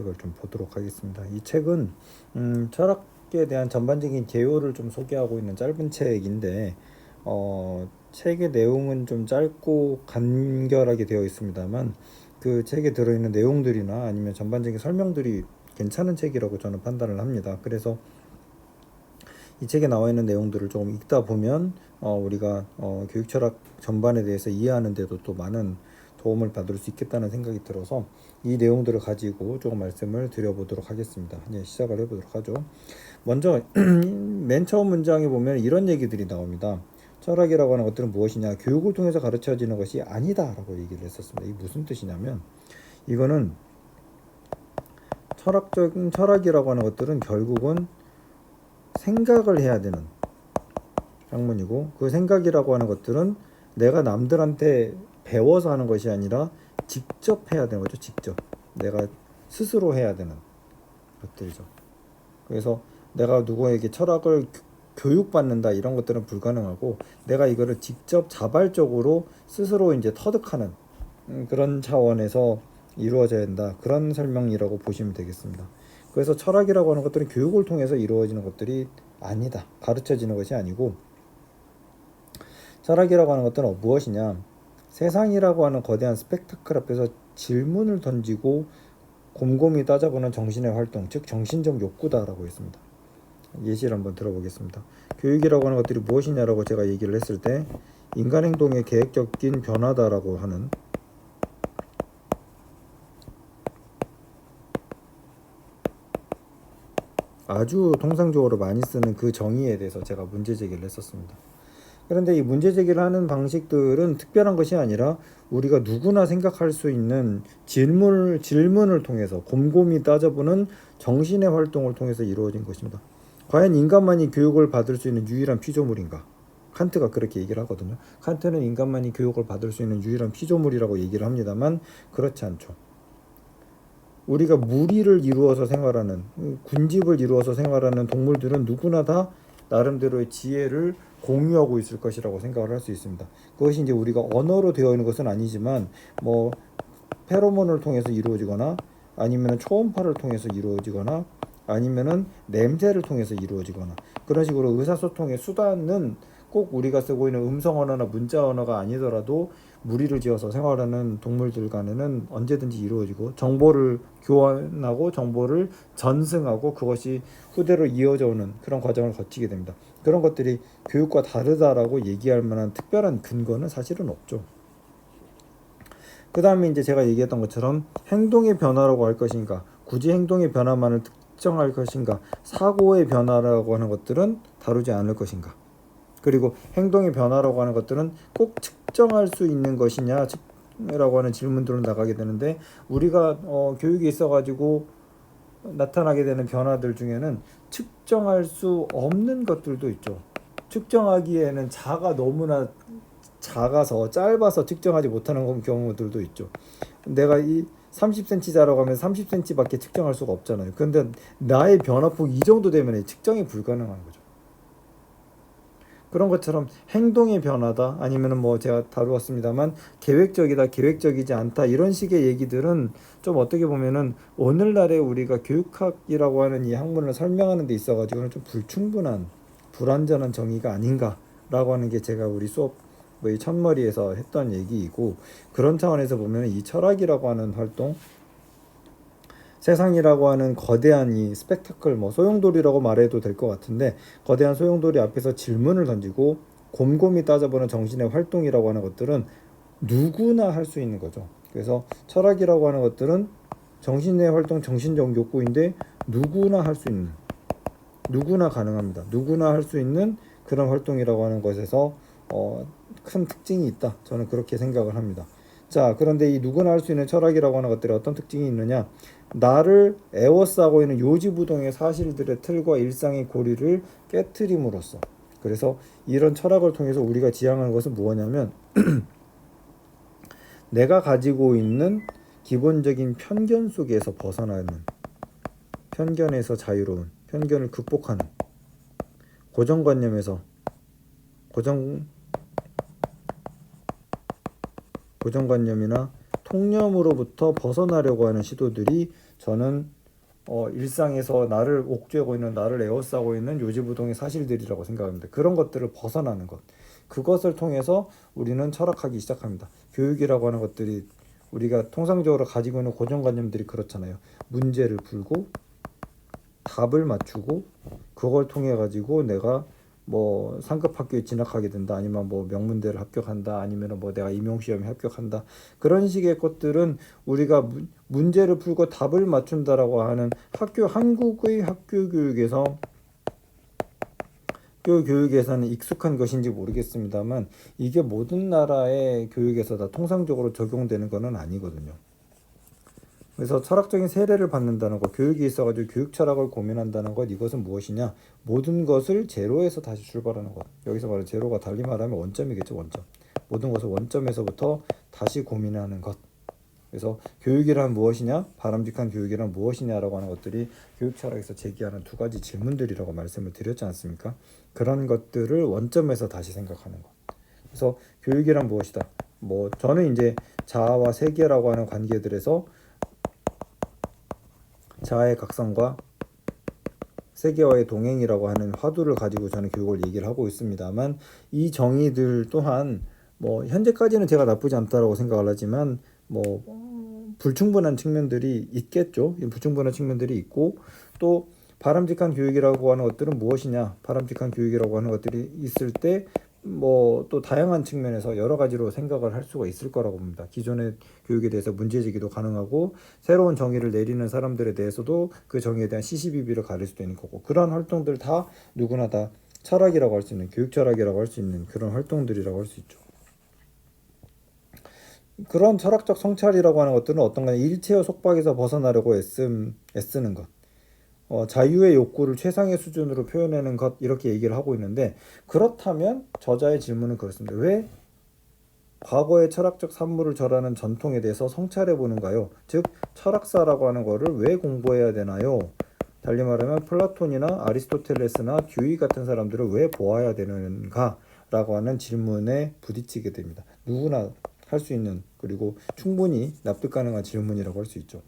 책을 좀 보도록 하겠습니다. 이 책은 철학에 대한 전반적인 개요를 좀 소개하고 있는 짧은 책인데 책의 내용은 좀 짧고 간결하게 되어 있습니다만 그 책에 들어있는 내용들이나 아니면 전반적인 설명들이 괜찮은 책이라고 저는 판단을 합니다. 그래서 이 책에 나와 있는 내용들을 조금 읽다 보면 우리가 교육 철학 전반에 대해서 이해하는 데도 또 많은 도움을 받을 수 있겠다는 생각이 들어서 이 내용들을 가지고 조금 말씀을 드려보도록 하겠습니다. 이제 시작을 해보도록 하죠. 먼저 맨 처음 문장에 보면 이런 얘기들이 나옵니다. 철학이라고 하는 것들은 무엇이냐? 교육을 통해서 가르쳐지는 것이 아니다 라고 얘기를 했었습니다. 이게 무슨 뜻이냐면 이거는 철학적인 철학이라고 하는 것들은 결국은 생각을 해야 되는 학문이고, 그 생각이라고 하는 것들은 내가 남들한테 배워서 하는 것이 아니라 직접 해야 되는 거죠. 직접 내가 스스로 해야 되는 것들이죠. 그래서 내가 누구에게 철학을 교육받는다 이런 것들은 불가능하고, 내가 이거를 직접 자발적으로 스스로 이제 터득하는 그런 차원에서 이루어져야 된다, 그런 설명이라고 보시면 되겠습니다. 그래서 철학이라고 하는 것들은 교육을 통해서 이루어지는 것들이 아니다, 가르쳐지는 것이 아니고, 철학이라고 하는 것들은 무엇이냐, 세상이라고 하는 거대한 스펙타클 앞에서 질문을 던지고 곰곰이 따져보는 정신의 활동, 즉 정신적 욕구다라고 했습니다. 예시를 한번 들어보겠습니다. 교육이라고 하는 것들이 무엇이냐라고 제가 얘기를 했을 때, 인간 행동의 계획적인 변화다라고 하는 아주 통상적으로 많이 쓰는 그 정의에 대해서 제가 문제 제기를 했었습니다. 그런데 이 문제 제기를 하는 방식들은 특별한 것이 아니라 우리가 누구나 생각할 수 있는 질문을 통해서 곰곰이 따져보는 정신의 활동을 통해서 이루어진 것입니다. 과연 인간만이 교육을 받을 수 있는 유일한 피조물인가? 칸트가 그렇게 얘기를 하거든요. 칸트는 인간만이 교육을 받을 수 있는 유일한 피조물이라고 얘기를 합니다만 그렇지 않죠. 우리가 무리를 이루어서 생활하는, 군집을 이루어서 생활하는 동물들은 누구나 다 나름대로의 지혜를 공유하고 있을 것이라고 생각을 할 수 있습니다. 그것이 이제 우리가 언어로 되어 있는 것은 아니지만 뭐 페로몬을 통해서 이루어지거나 아니면 초음파를 통해서 이루어지거나 아니면은 냄새를 통해서 이루어지거나, 그런 식으로 의사소통의 수단은 꼭 우리가 쓰고 있는 음성 언어나 문자 언어가 아니더라도 무리를 지어서 생활하는 동물들 간에는 언제든지 이루어지고, 정보를 교환하고 정보를 전승하고 그것이 후대로 이어져 오는 그런 과정을 거치게 됩니다. 그런 것들이 교육과 다르다라고 얘기할 만한 특별한 근거는 사실은 없죠. 그 다음에 이제 제가 얘기했던 것처럼 행동의 변화라고 할 것인가, 굳이 행동의 변화만을 특정할 것인가, 사고의 변화라고 하는 것들은 다루지 않을 것인가, 그리고 행동의 변화라고 하는 것들은 꼭 측정할 수 있는 것이냐 라고 하는 질문들로 나가게 되는데, 우리가 교육이 있어가지고 나타나게 되는 변화들 중에는 측정할 수 없는 것들도 있죠. 측정하기에는 자가 너무나 작아서 짧아서 측정하지 못하는 경우들도 있죠. 내가 이 30cm 자라고 하면 30cm밖에 측정할 수가 없잖아요. 그런데 나의 변화폭 이 정도 되면 측정이 불가능한 거죠. 그런 것처럼 행동의 변화다, 아니면은 뭐 제가 다루었습니다만 계획적이다, 계획적이지 않다, 이런 식의 얘기들은 좀 어떻게 보면은 오늘날에 우리가 교육학이라고 하는 이 학문을 설명하는 데 있어 가지고는 좀 불충분한, 불완전한 정의가 아닌가라고 하는 게 제가 우리 수업 이 첫머리에서 했던 얘기이고, 그런 차원에서 보면 이 철학이라고 하는 활동, 세상이라고 하는 거대한 이 스펙타클, 뭐 소용돌이라고 말해도 될 것 같은데, 거대한 소용돌이 앞에서 질문을 던지고 곰곰이 따져보는 정신의 활동이라고 하는 것들은 누구나 할 수 있는 거죠. 그래서 철학이라고 하는 것들은 정신의 활동, 정신적 욕구인데 누구나 할 수 있는, 누구나 가능합니다. 누구나 할 수 있는 그런 활동이라고 하는 것에서 큰 특징이 있다, 저는 그렇게 생각을 합니다. 자, 그런데 이 누구나 할 수 있는 철학이라고 하는 것들이 어떤 특징이 있느냐, 나를 에워싸고 있는 요지부동의 사실들의 틀과 일상의 고리를 깨트림으로써, 그래서 이런 철학을 통해서 우리가 지향하는 것은 무엇이냐면 내가 가지고 있는 기본적인 편견 속에서 벗어나는, 편견에서 자유로운, 편견을 극복하는, 고정관념에서 고정관념이나 통념으로부터 벗어나려고 하는 시도들이 저는 일상에서 나를 옥죄고 있는, 나를 에워싸고 있는 요지부동의 사실들이라고 생각합니다. 그런 것들을 벗어나는 것, 그것을 통해서 우리는 철학하기 시작합니다. 교육이라고 하는 것들이 우리가 통상적으로 가지고 있는 고정관념들이 그렇잖아요. 문제를 풀고 답을 맞추고 그걸 통해 가지고 내가 뭐 상급 학교에 진학하게 된다, 아니면 뭐 명문대를 합격한다, 아니면 뭐 내가 임용시험에 합격한다, 그런 식의 것들은 우리가 문제를 풀고 답을 맞춘다라고 하는 한국의 학교 교육에서 교육에서는 익숙한 것인지 모르겠습니다만, 이게 모든 나라의 교육에서 다 통상적으로 적용되는 것은 아니거든요. 그래서 철학적인 세례를 받는다는 것, 교육이 있어가지고 교육 철학을 고민한다는 것, 이것은 무엇이냐? 모든 것을 제로에서 다시 출발하는 것. 여기서 말하는 제로가 달리 말하면 원점이겠죠, 원점. 모든 것을 원점에서부터 다시 고민하는 것. 그래서 교육이란 무엇이냐? 바람직한 교육이란 무엇이냐라고 하는 것들이 교육 철학에서 제기하는 두 가지 질문들이라고 말씀을 드렸지 않습니까? 그런 것들을 원점에서 다시 생각하는 것. 그래서 교육이란 무엇이다? 뭐 저는 이제 자아와 세계라고 하는 관계들에서 자아의 각성과 세계와의 동행이라고 하는 화두를 가지고 저는 교육을 얘기를 하고 있습니다만, 이 정의들 또한 뭐 현재까지는 제가 나쁘지 않다라고 생각을 하지만 뭐 불충분한 측면들이 있겠죠. 불충분한 측면들이 있고, 또 바람직한 교육이라고 하는 것들은 무엇이냐? 바람직한 교육이라고 하는 것들이 있을 때 뭐 또 다양한 측면에서 여러 가지로 생각을 할 수가 있을 거라고 봅니다. 기존의 교육에 대해서 문제제기도 가능하고, 새로운 정의를 내리는 사람들에 대해서도 그 정의에 대한 시시비비를 가릴 수도 있는 거고, 그러한 활동들 다 누구나 다 철학이라고 할 수 있는, 교육 철학이라고 할 수 있는 그런 활동들이라고 할 수 있죠. 그런 철학적 성찰이라고 하는 것들은 어떤가, 일체의 속박에서 벗어나려고 애쓰는 것, 자유의 욕구를 최상의 수준으로 표현하는 것, 이렇게 얘기를 하고 있는데, 그렇다면 저자의 질문은 그렇습니다. 왜 과거의 철학적 산물을 절하는 전통에 대해서 성찰해 보는가요? 즉 철학사라고 하는 거를 왜 공부해야 되나요? 달리 말하면 플라톤이나 아리스토텔레스나 듀이 같은 사람들을 왜 보아야 되는가? 라고 하는 질문에 부딪히게 됩니다. 누구나 할 수 있는, 그리고 충분히 납득 가능한 질문이라고 할 수 있죠.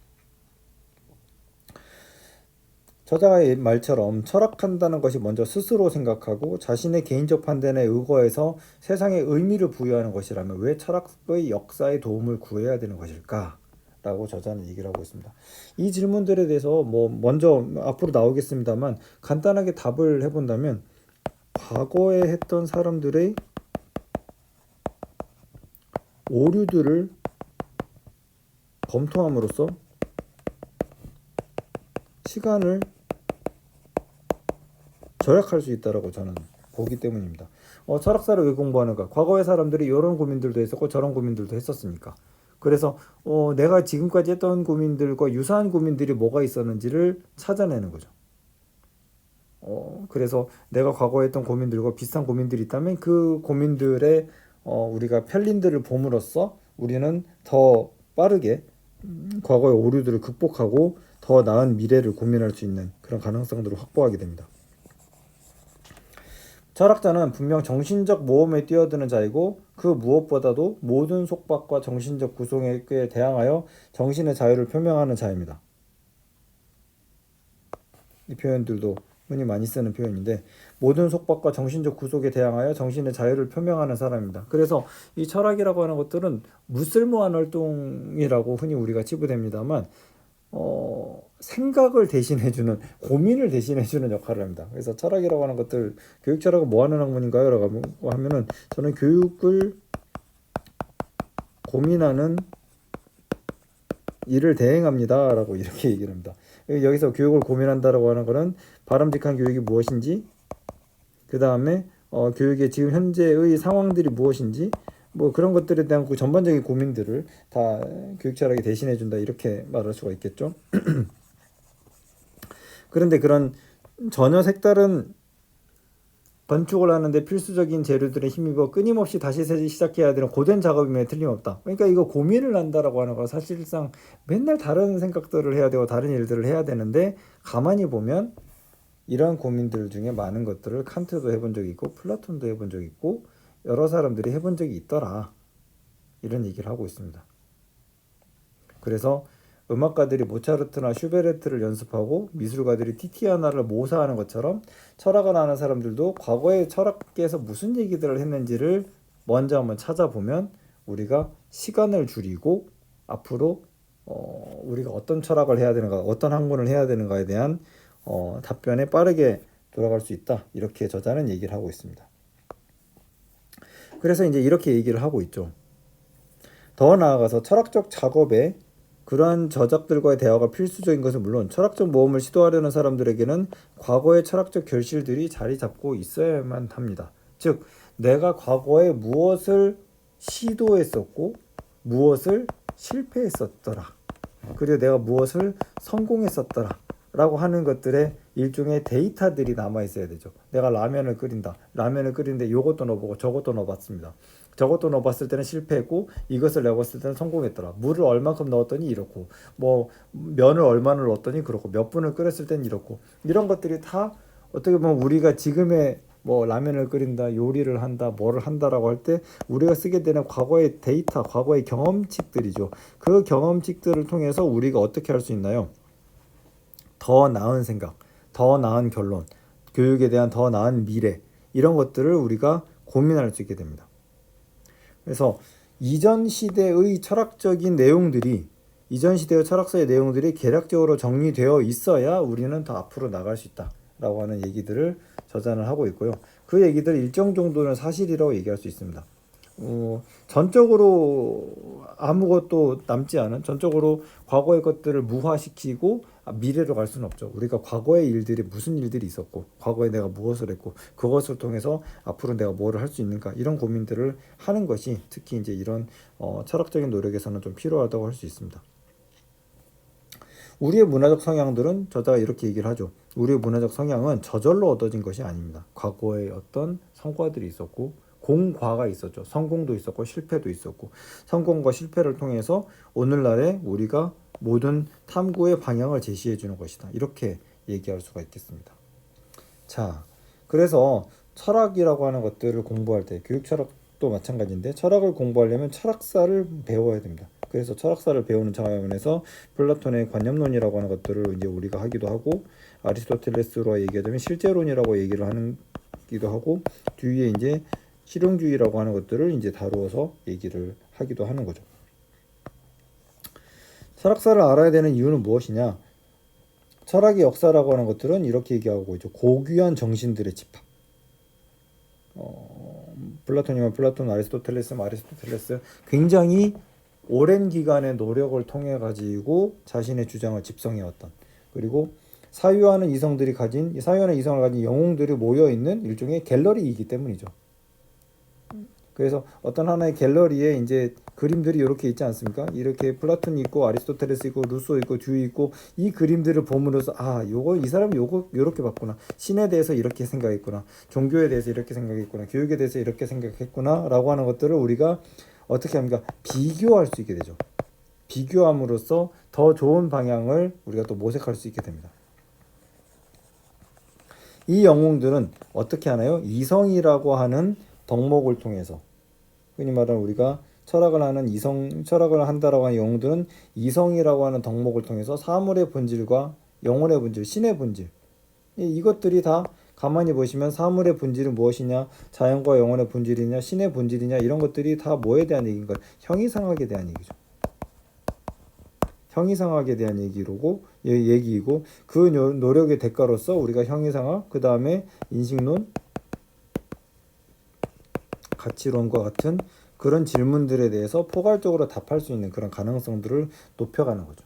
저자의 말처럼 철학한다는 것이 먼저 스스로 생각하고 자신의 개인적 판단에 의거해서 세상에 의미를 부여하는 것이라면 왜 철학의 역사에 도움을 구해야 되는 것일까? 라고 저자는 얘기를 하고 있습니다. 이 질문들에 대해서 뭐 먼저 앞으로 나오겠습니다만 간단하게 답을 해본다면, 과거에 했던 사람들의 오류들을 검토함으로써 시간을 절약할 수 있다라고 저는 보기 때문입니다. 철학사를 왜 공부하는가? 과거의 사람들이 이런 고민들도 했었고 저런 고민들도 했었으니까. 그래서 내가 지금까지 했던 고민들과 유사한 고민들이 뭐가 있었는지를 찾아내는 거죠. 그래서 내가 과거에 했던 고민들과 비슷한 고민들이 있다면 그 고민들의 우리가 편린들을 봄으로써 우리는 더 빠르게 과거의 오류들을 극복하고 더 나은 미래를 고민할 수 있는 그런 가능성들을 확보하게 됩니다. 철학자는 분명 정신적 모험에 뛰어드는 자이고, 그 무엇보다도 모든 속박과 정신적 구속에 대항하여 정신의 자유를 표명하는 자입니다. 이 표현들도 흔히 많이 쓰는 표현인데, 모든 속박과 정신적 구속에 대항하여 정신의 자유를 표명하는 사람입니다. 그래서 이 철학이라고 하는 것들은 무쓸모한 활동이라고 흔히 우리가 치부됩니다만, 생각을 대신해주는, 고민을 대신해주는 역할을 합니다. 그래서 철학이라고 하는 것들, 교육 철학은 뭐 하는 학문인가요? 라고 하면은 저는 교육을 고민하는 일을 대행합니다. 라고 이렇게 얘기를 합니다. 여기서 교육을 고민한다라고 하는 것은 바람직한 교육이 무엇인지, 그 다음에 교육의 지금 현재의 상황들이 무엇인지, 뭐 그런 것들에 대한 그 전반적인 고민들을 다 교육 철학이 대신해 준다, 이렇게 말할 수가 있겠죠. 그런데 그런 전혀 색다른 건축을 하는데 필수적인 재료들에 힘입어 끊임없이 다시 시작해야 되는 고된 작업임에 틀림없다. 그러니까 이거 고민을 한다라고 하는 건 사실상 맨날 다른 생각들을 해야 되고 다른 일들을 해야 되는데, 가만히 보면 이러한 고민들 중에 많은 것들을 칸트도 해본 적이 있고 플라톤도 해본 적이 있고 여러 사람들이 해본 적이 있더라, 이런 얘기를 하고 있습니다. 그래서 음악가들이 모차르트나 슈베르트를 연습하고 미술가들이 티티아나를 모사하는 것처럼 철학을 아는 사람들도 과거의 철학계에서 무슨 얘기들을 했는지를 먼저 한번 찾아보면 우리가 시간을 줄이고 앞으로 우리가 어떤 철학을 해야 되는가, 어떤 학문을 해야 되는가에 대한 답변에 빠르게 돌아갈 수 있다. 이렇게 저자는 얘기를 하고 있습니다. 그래서 이제 이렇게 얘기를 하고 있죠. 더 나아가서 철학적 작업에 그러한 저작들과의 대화가 필수적인 것은 물론 철학적 모험을 시도하려는 사람들에게는 과거의 철학적 결실들이 자리 잡고 있어야만 합니다. 즉, 내가 과거에 무엇을 시도했었고 무엇을 실패했었더라. 그리고 내가 무엇을 성공했었더라. 라고 하는 것들의 일종의 데이터들이 남아 있어야 되죠. 내가 라면을 끓인다. 라면을 끓이는데 이것도 넣어보고 저것도 넣어봤습니다. 저것도 넣어봤을 때는 실패했고 이것을 넣었을 때는 성공했더라. 물을 얼만큼 넣었더니 이렇고 뭐 면을 얼마나 넣었더니 그렇고 몇 분을 끓였을 때는 이렇고 이런 것들이 다 어떻게 보면 우리가 지금의 뭐 라면을 끓인다, 요리를 한다, 뭐를 한다라고 할 때 우리가 쓰게 되는 과거의 데이터, 과거의 경험칙들이죠. 그 경험칙들을 통해서 우리가 어떻게 할 수 있나요? 더 나은 생각, 더 나은 결론, 교육에 대한 더 나은 미래 이런 것들을 우리가 고민할 수 있게 됩니다. 그래서 이전 시대의 철학적인 내용들이 이전 시대의 철학서의 내용들이 개략적으로 정리되어 있어야 우리는 더 앞으로 나갈 수 있다라고 하는 얘기들을 저자는 하고 있고요. 그 얘기들 일정 정도는 사실이라고 얘기할 수 있습니다. 전적으로 아무것도 남지 않은 전적으로 과거의 것들을 무화시키고 미래로 갈 수는 없죠. 우리가 과거의 일들이 무슨 일들이 있었고 과거에 내가 무엇을 했고 그것을 통해서 앞으로 내가 뭐를 할 수 있는가 이런 고민들을 하는 것이 특히 이제 이런 철학적인 노력에서는 좀 필요하다고 할 수 있습니다. 우리의 문화적 성향들은 저자가 이렇게 얘기를 하죠. 우리의 문화적 성향은 저절로 얻어진 것이 아닙니다. 과거에 어떤 성과들이 있었고 공과가 있었죠. 성공도 있었고 실패도 있었고 성공과 실패를 통해서 오늘날에 우리가 모든 탐구의 방향을 제시해 주는 것이다. 이렇게 얘기할 수가 있겠습니다. 자, 그래서 철학이라고 하는 것들을 공부할 때 교육 철학도 마찬가지인데 철학을 공부하려면 철학사를 배워야 됩니다. 그래서 철학사를 배우는 차원에서 플라톤의 관념론이라고 하는 것들을 이제 우리가 하기도 하고 아리스토텔레스로 얘기하자면 실제론이라고 얘기를 하기도 하고 뒤에 이제 실용주의라고 하는 것들을 이제 다루어서 얘기를 하기도 하는 거죠. 철학사를 알아야 되는 이유는 무엇이냐? 철학의 역사라고 하는 것들은 이렇게 얘기하고 있죠. 고귀한 정신들의 집합. 플라톤이면 플라톤, 아리스토텔레스면 아리스토텔레스. 굉장히 오랜 기간의 노력을 통해 가지고 자신의 주장을 집성해왔던 그리고 사유하는 이성을 가진 영웅들이 모여 있는 일종의 갤러리이기 때문이죠. 그래서 어떤 하나의 갤러리에 이제 그림들이 이렇게 있지 않습니까? 이렇게 플라톤이 있고 아리스토텔레스 있고 루소 있고 듀이 있고 이 그림들을 보면서 이 사람이 요렇게 봤구나. 신에 대해서 이렇게 생각했구나. 종교에 대해서 이렇게 생각했구나. 교육에 대해서 이렇게 생각했구나라고 하는 것들을 우리가 어떻게 합니까? 비교할 수 있게 되죠. 비교함으로써 더 좋은 방향을 우리가 또 모색할 수 있게 됩니다. 이 영웅들은 어떻게 하나요? 이성이라고 하는 덕목을 통해서 흔히 말하는 우리가 철학을 한다라고 하는 영웅들은 이성이라고 하는 덕목을 통해서 사물의 본질과 영혼의 본질, 신의 본질 이것들이 다 가만히 보시면 사물의 본질은 무엇이냐, 자연과 영혼의 본질이냐, 신의 본질이냐 이런 것들이 다 뭐에 대한 얘기인 거예요? 형이상학에 대한 얘기죠. 형이상학에 대한 얘기이고 그 노력의 대가로서 우리가 형이상학, 그 다음에 인식론, 가치론과 같은 그런 질문들에 대해서 포괄적으로 답할 수 있는 그런 가능성들을 높여가는 거죠.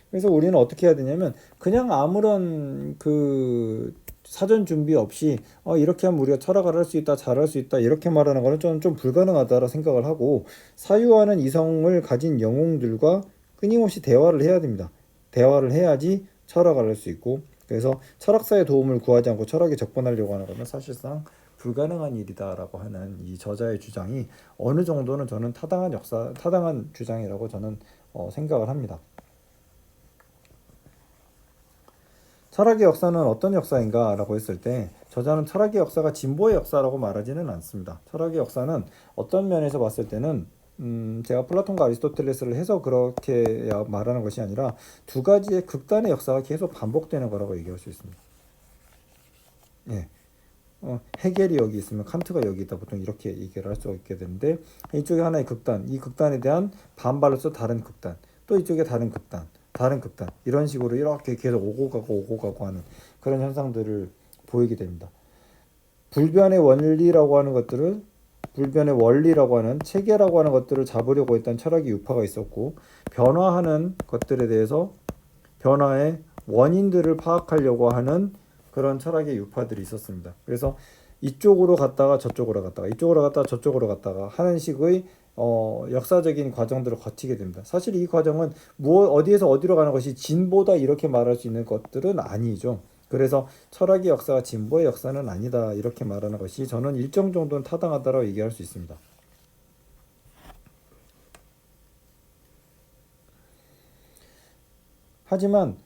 그래서 우리는 어떻게 해야 되냐면 그냥 아무런 그 사전 준비 없이 이렇게 하면 우리가 철학을 할 수 있다, 잘할 수 있다 이렇게 말하는 거는 좀 불가능하다라고 생각을 하고 사유하는 이성을 가진 영웅들과 끊임없이 대화를 해야 됩니다. 대화를 해야지 철학을 할 수 있고 그래서 철학사의 도움을 구하지 않고 철학에 접근하려고 하는 것은 사실상 불가능한 일이다라고 하는 이 저자의 주장이 어느 정도는 저는 타당한 주장이라고 저는 생각을 합니다. 철학의 역사는 어떤 역사인가 라고 했을 때 저자는 철학의 역사가 진보의 역사라고 말하지는 않습니다. 철학의 역사는 어떤 면에서 봤을 때는 제가 플라톤과 아리스토텔레스를 해서 그렇게 말하는 것이 아니라 두 가지의 극단의 역사가 계속 반복되는 거라고 얘기할 수 있습니다. 예. 헤겔이 여기 있으면 칸트가 여기 있다, 보통 이렇게 얘기를 할 수 있게 되는데, 이쪽에 하나의 극단, 이 극단에 대한 반발로서 다른 극단, 또 이쪽에 다른 극단, 다른 극단, 이런 식으로 이렇게 계속 오고 가고 하는 그런 현상들을 보이게 됩니다. 불변의 원리라고 하는 것들을, 불변의 원리라고 하는 체계라고 하는 것들을 잡으려고 했던 철학의 유파가 있었고, 변화하는 것들에 대해서 변화의 원인들을 파악하려고 하는 그런 철학의 유파들이 있었습니다. 그래서 이쪽으로 갔다가 저쪽으로 갔다가, 이쪽으로 갔다가 저쪽으로 갔다가 하는 식의 역사적인 과정들을 거치게 됩니다. 사실 이 과정은 어디에서 어디로 가는 것이 진보다 이렇게 말할 수 있는 것들은 아니죠. 그래서 철학의 역사가 진보의 역사는 아니다, 이렇게 말하는 것이 저는 일정 정도는 타당하다고 얘기할 수 있습니다. 하지만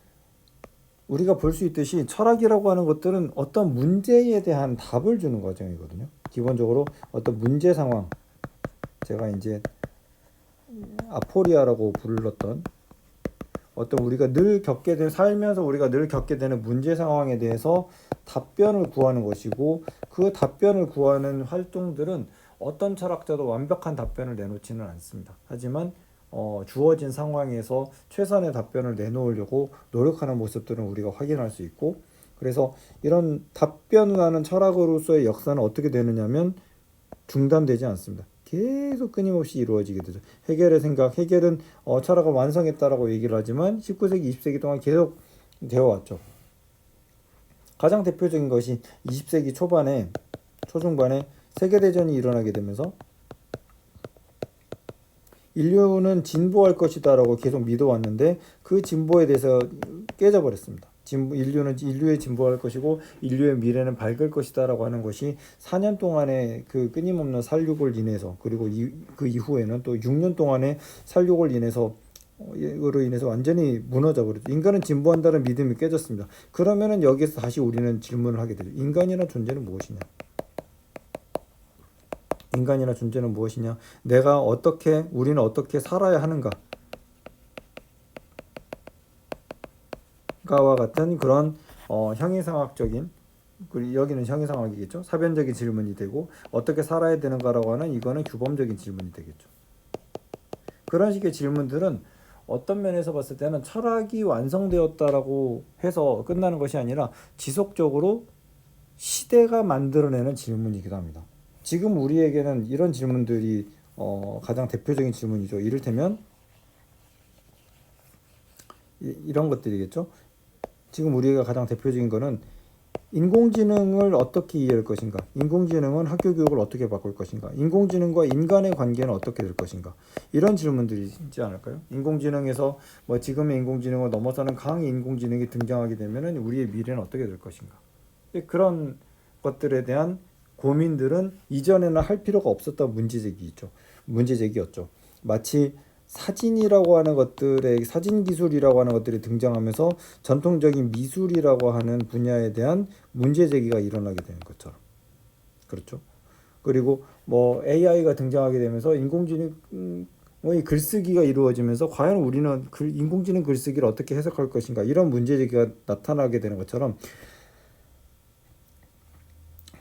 우리가 볼 수 있듯이 철학이라고 하는 것들은 어떤 문제에 대한 답을 주는 과정이거든요. 기본적으로 어떤 문제 상황, 제가 이제 아포리아라고 불렀던 어떤 우리가 늘 겪게 되는, 살면서 우리가 늘 겪게 되는 문제 상황에 대해서 답변을 구하는 것이고, 그 답변을 구하는 활동들은 어떤 철학자도 완벽한 답변을 내놓지는 않습니다. 하지만 주어진 상황에서 최선의 답변을 내놓으려고 노력하는 모습들은 우리가 확인할 수 있고, 그래서 이런 답변을 하는 철학으로서의 역사는 어떻게 되느냐면 중단되지 않습니다. 계속 끊임없이 이루어지게 되죠. 헤겔의 생각, 헤겔은 철학을 완성했다라고 얘기를 하지만 19세기, 20세기 동안 계속 되어 왔죠. 가장 대표적인 것이 20세기 초반에, 초중반에 세계대전이 일어나게 되면서 인류는 진보할 것이다 라고 계속 믿어왔는데, 그 진보에 대해서 깨져버렸습니다. 인류의 진보할 것이고 인류의 미래는 밝을 것이다 라고 하는 것이 4년 동안의 그 끊임없는 살육을 인해서, 그리고 그 이후에는 또 6년 동안의 살육을 인해서 완전히 무너져 버렸죠. 인간은 진보한다는 믿음이 깨졌습니다. 그러면은 여기서 다시 우리는 질문을 하게 되죠. 인간이란 존재는 무엇이냐? 인간이란 존재는 무엇이냐? 우리는 어떻게 살아야 하는가? 가와 같은 그런 형이상학적인, 그리고 여기는 형이상학이겠죠. 사변적인 질문이 되고, 어떻게 살아야 되는가라고 하는, 이거는 규범적인 질문이 되겠죠. 그런 식의 질문들은 어떤 면에서 봤을 때는 철학이 완성되었다라고 해서 끝나는 것이 아니라 지속적으로 시대가 만들어내는 질문이기도 합니다. 지금 우리에게는 이런 질문들이 가장 대표적인 질문이죠. 이를테면 이런 것들이겠죠. 지금 우리가 가장 대표적인 거는 인공지능을 어떻게 이해할 것인가, 인공지능은 학교 교육을 어떻게 바꿀 것인가, 인공지능과 인간의 관계는 어떻게 될 것인가, 이런 질문들이 있지 않을까요? 인공지능에서 지금의 인공지능을 넘어서는 강인공지능이 등장하게 되면 우리의 미래는 어떻게 될 것인가, 그런 것들에 대한 고민들은 이전에는 할 필요가 없었던 문제제기였죠. 마치 사진이라고 하는 것들의, 사진 기술이라고 하는 것들이 등장하면서 전통적인 미술이라고 하는 분야에 대한 문제 제기가 일어나게 되는 것처럼, 그렇죠. 그리고 AI가 등장하게 되면서 인공지능의 글쓰기가 이루어지면서 과연 우리는 인공지능 글쓰기를 어떻게 해석할 것인가, 이런 문제 제기가 나타나게 되는 것처럼,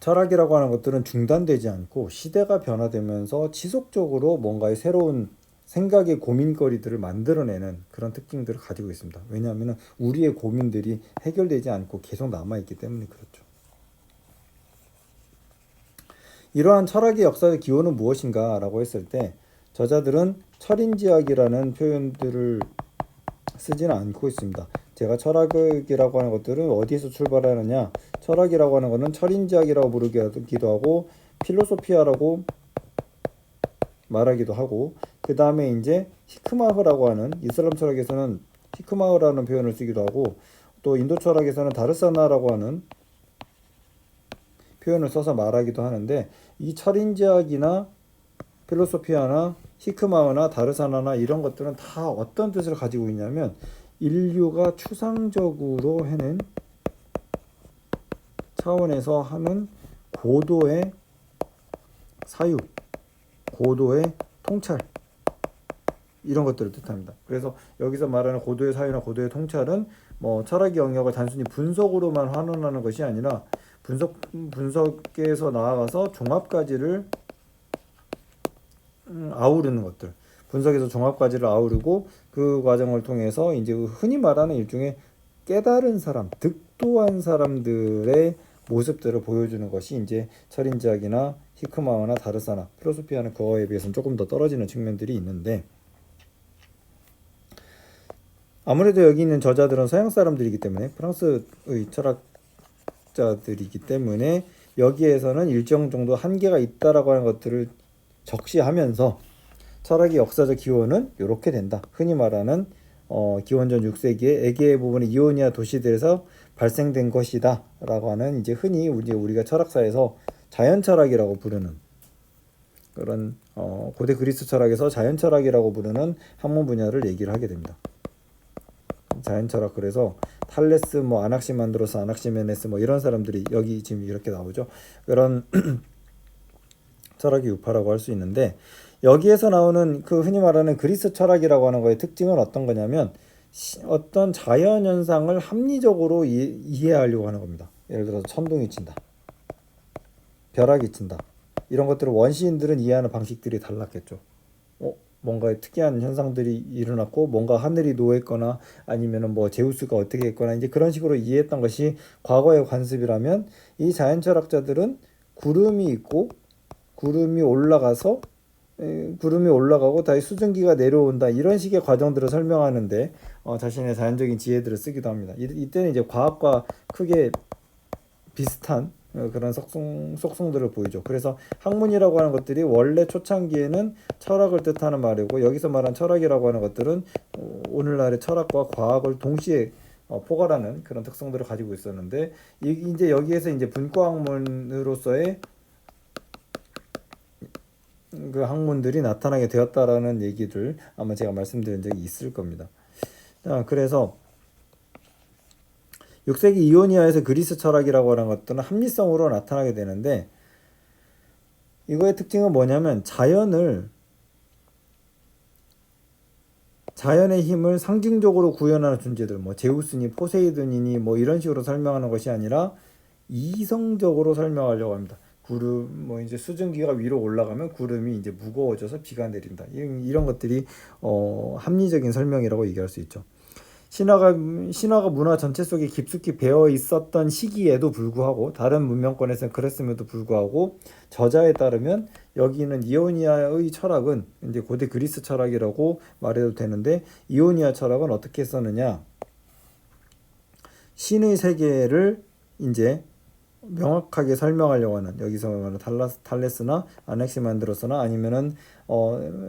철학이라고 하는 것들은 중단되지 않고 시대가 변화되면서 지속적으로 뭔가의 새로운 생각의 고민거리들을 만들어내는 그런 특징들을 가지고 있습니다. 왜냐하면 우리의 고민들이 해결되지 않고 계속 남아있기 때문에 그렇죠. 이러한 철학의 역사의 기원은 무엇인가 라고 했을 때, 저자들은 철인지학이라는 표현들을 쓰지는 않고 있습니다. 제가 철학이라고 하는 것들은 어디에서 출발하느냐, 철학이라고 하는 것은 철인지학이라고 부르기도 하고 필로소피아라고 말하기도 하고, 그 다음에 이제 히크마흐라고 하는, 이슬람 철학에서는 히크마흐라는 표현을 쓰기도 하고, 또 인도 철학에서는 다르사나라고 하는 표현을 써서 말하기도 하는데, 이 철인지학이나 필로소피아나 히크마흐나 다르사나나 이런 것들은 다 어떤 뜻을 가지고 있냐면, 인류가 추상적으로 해낸 차원에서 하는 고도의 사유, 고도의 통찰, 이런 것들을 뜻합니다. 그래서 여기서 말하는 고도의 사유나 고도의 통찰은 뭐 철학의 영역을 단순히 분석으로만 환원하는 것이 아니라 분석에서 나아가서 종합가지를 아우르는 것들, 분석에서 종합가지를 아우르고 그 과정을 통해서 이제 흔히 말하는 일종의 깨달은 사람, 득도한 사람들의 모습들을 보여주는 것이 이제 철인지학이나 히크마우나 다르사나 필로소피아는 그거에 비해서는 조금 더 떨어지는 측면들이 있는데, 아무래도 여기 있는 저자들은 서양 사람들이기 때문에 프랑스의 철학자들이기 때문에 여기에서는 일정 정도 한계가 있다라고 하는 것들을 적시하면서 철학의 역사적 기원은 이렇게 된다. 흔히 말하는 기원전 6세기에 에게 부분의 이오니아 도시들에서 발생된 것이다 라고 하는 이제 흔히 이제 우리가 철학사에서 자연 철학이라고 부르는 그런 고대 그리스 철학에서 자연 철학이라고 부르는 학문 분야를 얘기를 하게 됩니다. 자연 철학, 그래서 탈레스, 뭐 아낙시만드로스, 아낙시메네스 뭐 이런 사람들이 여기 지금 이렇게 나오죠. 그런 철학의 유파라고 할 수 있는데, 여기에서 나오는 그 흔히 말하는 그리스 철학이라고 하는 거의 특징은 어떤 거냐면 어떤 자연 현상을 합리적으로 이해하려고 하는 겁니다. 예를 들어서 천둥이 친다, 벼락이 친다, 이런 것들을 원시인들은 이해하는 방식들이 달랐겠죠. 뭔가 특이한 현상들이 일어났고 뭔가 하늘이 노했거나 아니면은 뭐 제우스가 어떻게 했거나 이제 그런 식으로 이해했던 것이 과거의 관습이라면, 이 자연 철학자들은 구름이 있고 구름이 올라가고 다시 수증기가 내려온다, 이런 식의 과정들을 설명하는데 자신의 자연적인 지혜들을 쓰기도 합니다. 이때는 이제 과학과 크게 비슷한 그런 속성들을 보이죠. 그래서 학문이라고 하는 것들이 원래 초창기에는 철학을 뜻하는 말이고, 여기서 말한 철학이라고 하는 것들은 오늘날의 철학과 과학을 동시에 포괄하는 그런 특성들을 가지고 있었는데, 이제 여기에서 이제 분과학문으로서의 그 학문들이 나타나게 되었다라는 얘기를 아마 제가 말씀드린 적이 있을 겁니다. 그래서 6세기 이오니아에서 그리스 철학이라고 하는 것들은 합리성으로 나타나게 되는데, 이거의 특징은 뭐냐면 자연의 힘을 상징적으로 구현하는 존재들, 뭐 제우스니 포세이돈이니 뭐 이런 식으로 설명하는 것이 아니라 이성적으로 설명하려고 합니다. 구름, 뭐 이제 수증기가 위로 올라가면 구름이 이제 무거워져서 비가 내린다, 이런 것들이 합리적인 설명이라고 얘기할 수 있죠. 신화가 문화 전체 속에 깊숙이 배어 있었던 시기에도 불구하고, 다른 문명권에서는 그랬음에도 불구하고, 저자에 따르면 여기는 이오니아의 철학은 이제 고대 그리스 철학이라고 말해도 되는데, 이오니아 철학은 어떻게 썼느냐, 신의 세계를 이제 명확하게 설명하려고 하는, 여기서 말하는 탈레스나 아넥시만드로스나 아니면은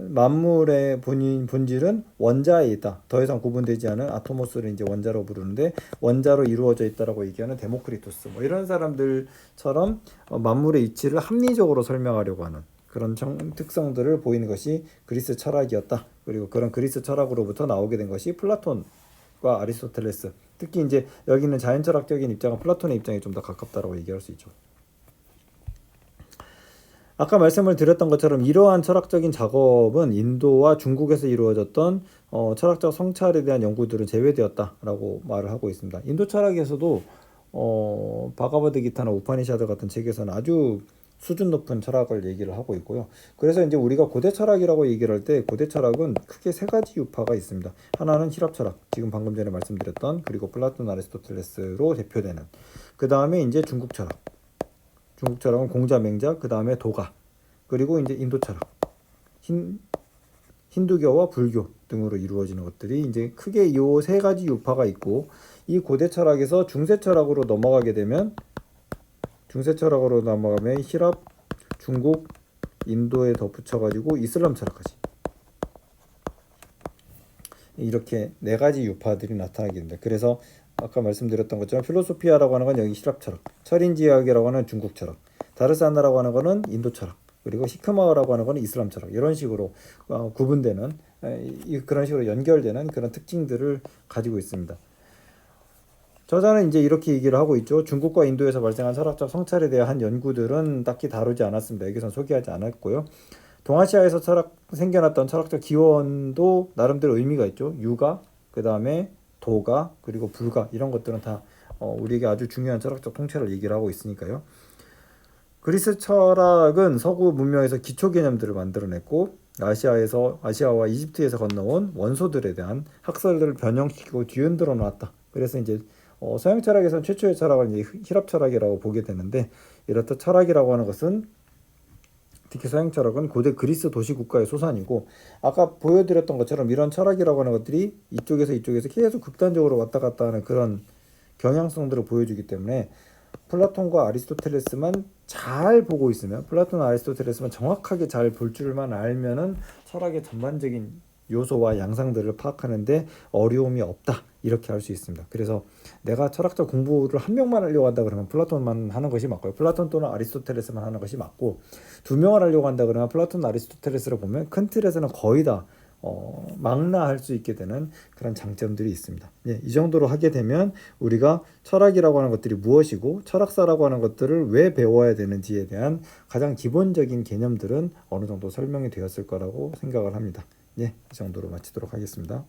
만물의 본질은 원자에 있다, 더 이상 구분되지 않은 아토모스를 이제 원자로 부르는데 원자로 이루어져 있다라고 얘기하는 데모크리토스, 뭐 이런 사람들처럼 만물의 이치를 합리적으로 설명하려고 하는 그런 특성들을 보이는 것이 그리스 철학이었다. 그리고 그런 그리스 철학으로부터 나오게 된 것이 플라톤과 아리스토텔레스, 특히 이제 여기는 자연철학적인 입장은 플라톤의 입장이 좀 더 가깝다라고 얘기할 수 있죠. 아까 말씀을 드렸던 것처럼 이러한 철학적인 작업은 인도와 중국에서 이루어졌던 철학적 성찰에 대한 연구들은 제외되었다라고 말을 하고 있습니다. 인도 철학에서도 바가바드기타나 우파니샤드 같은 책에서는 아주 수준 높은 철학을 얘기를 하고 있고요. 그래서 이제 우리가 고대 철학이라고 얘기를 할 때 고대 철학은 크게 세 가지 유파가 있습니다. 하나는 힐랍 철학, 지금 방금 전에 말씀드렸던, 그리고 플라톤, 아리스토텔레스로 대표되는, 그 다음에 이제 중국 철학. 중국 철학은 공자, 맹자, 그 다음에 도가, 그리고 이제 인도 철학, 힌두교와 불교 등으로 이루어지는 것들이 이제 크게 이 세 가지 유파가 있고, 이 고대 철학에서 중세 철학으로 넘어가게 되면 힐랍, 중국, 인도에 덧붙여가지고 이슬람 철학까지, 이렇게 네 가지 유파들이 나타나게 됩니다. 그래서 아까 말씀드렸던 것처럼 필로소피아라고 하는 건 여기 힐랍 철학, 철인지학이라고 하는 중국 철학, 다르사나라고 하는 거는 인도 철학, 그리고 시크마우라고 하는 거는 이슬람 철학, 이런 식으로 구분되는, 그런 식으로 연결되는 그런 특징들을 가지고 있습니다. 저자는 이제 이렇게 얘기를 하고 있죠. 중국과 인도에서 발생한 철학적 성찰에 대한 연구들은 딱히 다루지 않았습니다. 여기서는 소개하지 않았고요. 동아시아에서 생겨났던 철학적 기원도 나름대로 의미가 있죠. 유가, 그 다음에 도가, 그리고 불가 이런 것들은 다 우리에게 아주 중요한 철학적 통찰을 얘기를 하고 있으니까요. 그리스 철학은 서구 문명에서 기초 개념들을 만들어냈고 아시아와 이집트에서 건너온 원소들에 대한 학설들을 변형시키고 뒤흔들어 놨다. 그래서 이제 서양 철학에서는 최초의 철학을 이제 히랍 철학이라고 보게 되는데, 이렇듯 철학이라고 하는 것은 특히 서양 철학은 고대 그리스 도시 국가의 소산이고, 아까 보여드렸던 것처럼 이런 철학이라고 하는 것들이 이쪽에서 계속 극단적으로 왔다 갔다 하는 그런 경향성들을 보여주기 때문에 플라톤과 아리스토텔레스만 잘 보고 있으면, 플라톤과 아리스토텔레스만 정확하게 잘 볼 줄만 알면은 철학의 전반적인 요소와 양상들을 파악하는데 어려움이 없다, 이렇게 할 수 있습니다. 그래서 내가 철학적 공부를 한 명만 하려고 한다 그러면 플라톤만 하는 것이 맞고요. 플라톤 또는 아리스토텔레스만 하는 것이 맞고, 두 명을 하려고 한다 그러면 플라톤, 아리스토텔레스를 보면 큰 틀에서는 거의 다 망라할 수 있게 되는 그런 장점들이 있습니다. 예, 이 정도로 하게 되면 우리가 철학이라고 하는 것들이 무엇이고 철학사라고 하는 것들을 왜 배워야 되는지에 대한 가장 기본적인 개념들은 어느 정도 설명이 되었을 거라고 생각을 합니다. 예, 이 정도로 마치도록 하겠습니다.